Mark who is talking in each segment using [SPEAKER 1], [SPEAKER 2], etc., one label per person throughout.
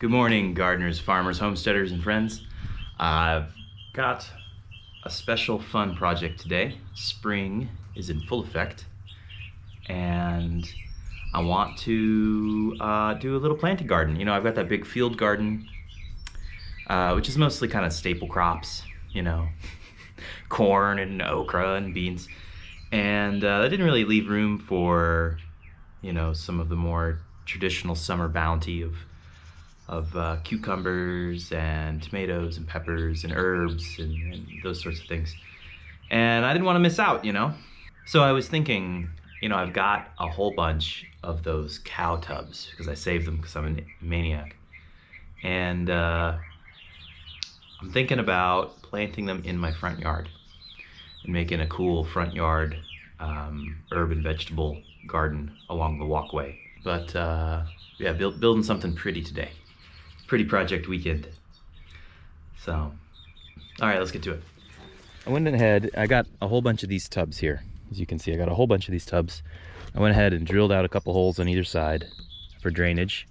[SPEAKER 1] Good morning, gardeners, farmers, homesteaders, and friends. I've got a special fun project today. Spring is in full effect, and I want to do a little planting garden. You know, I've got that big field garden, which is mostly kind of staple crops, you know, corn and okra and beans. And that didn't really leave room for, you know, some of the more traditional summer bounty of cucumbers and tomatoes and peppers and herbs and those sorts of things. And I didn't want to miss out, you know? So I was thinking, you know, I've got a whole bunch of those cow tubs because I saved them because I'm a maniac. And I'm thinking about planting them in my front yard and making a cool front yard herb and vegetable garden along the walkway. But yeah, building something pretty today. Pretty project weekend. So, all right, let's get to it. I went ahead, I got a whole bunch of these tubs here. As you can see, I got a whole bunch of these tubs. I went ahead and drilled out a couple holes on either side for drainage.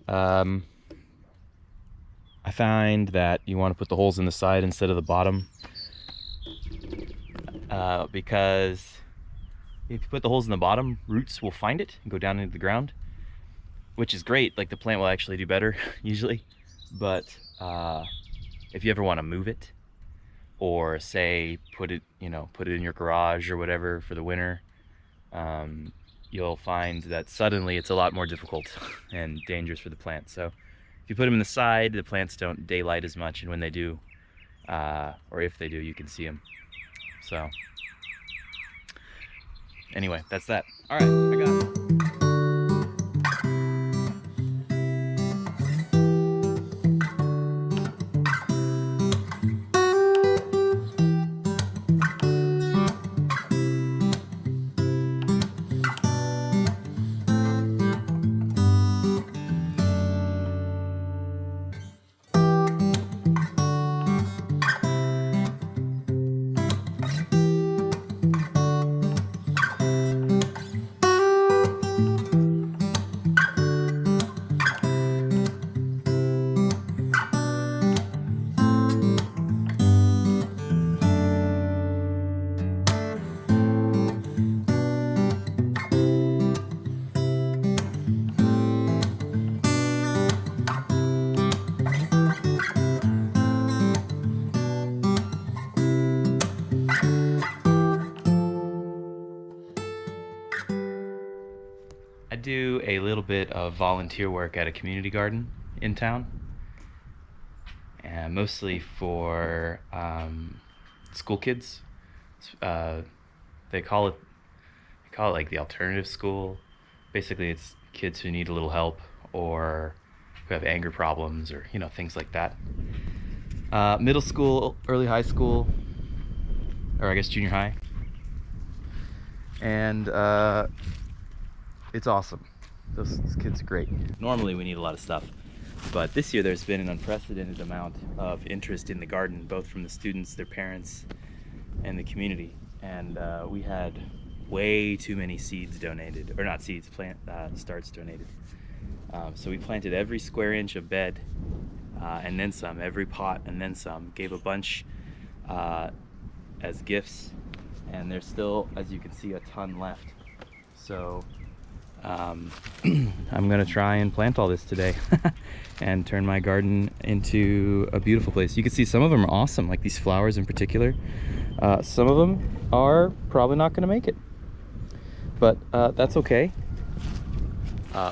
[SPEAKER 1] I find that you want to put the holes in the side instead of the bottom because if you put the holes in the bottom, roots will find it and go down into the ground, which is great. Like, the plant will actually do better usually. But if you ever want to move it, or say put it in your garage or whatever for the winter, you'll find that suddenly it's a lot more difficult and dangerous for the plant. So if you put them in the side, the plants don't daylight as much, and when they do, or if they do, you can see them. So anyway, that's that. All right, I got it. I do a little bit of volunteer work at a community garden in town, and mostly for school kids. They call it like the alternative school. Basically, it's kids who need a little help or who have anger problems, or things like that. Middle school, early high school, or I guess junior high, and it's awesome. Those kids are great. Normally we need a lot of stuff, but this year there's been an unprecedented amount of interest in the garden, both from the students, their parents, and the community. And we had way too many seeds donated, or not seeds, starts donated. So we planted every square inch of bed and then some, every pot and then some, gave a bunch as gifts, and there's still, as you can see, a ton left. So I'm gonna try and plant all this today and turn my garden into a beautiful place. You can see some of them are awesome, like these flowers in particular. Some of them are probably not gonna make it, but that's okay.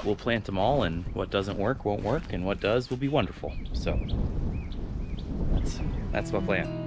[SPEAKER 1] We'll plant them all, and what doesn't work won't work, and what does will be wonderful. So that's my plan.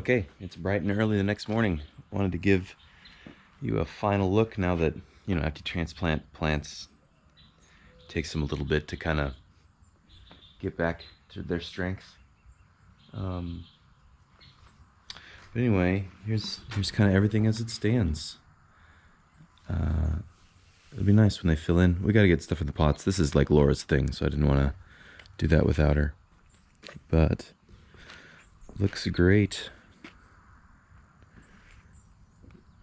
[SPEAKER 1] Okay, it's bright and early the next morning. Wanted to give you a final look now that, after you transplant plants, it takes them a little bit to kind of get back to their strength. But anyway, here's kind of everything as it stands. It'll be nice when they fill in. We got to get stuff in the pots. This is like Laura's thing, so I didn't want to do that without her. But looks great.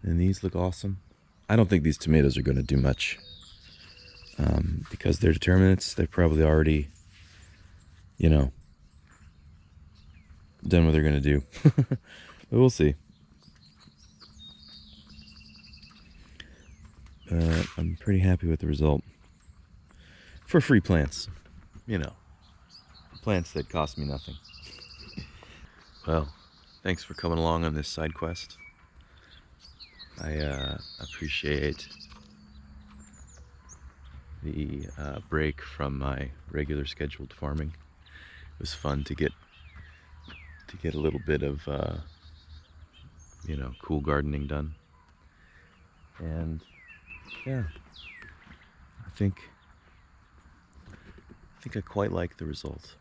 [SPEAKER 1] And these look awesome. I don't think these tomatoes are going to do much because they're determinants. They're probably already, done what they're going to do. But we'll see. I'm pretty happy with the result. For free plants, plants that cost me nothing. Well, thanks for coming along on this side quest. I appreciate the break from my regular scheduled farming. It was fun to get a little bit of cool gardening done. And yeah, I think I quite like the results.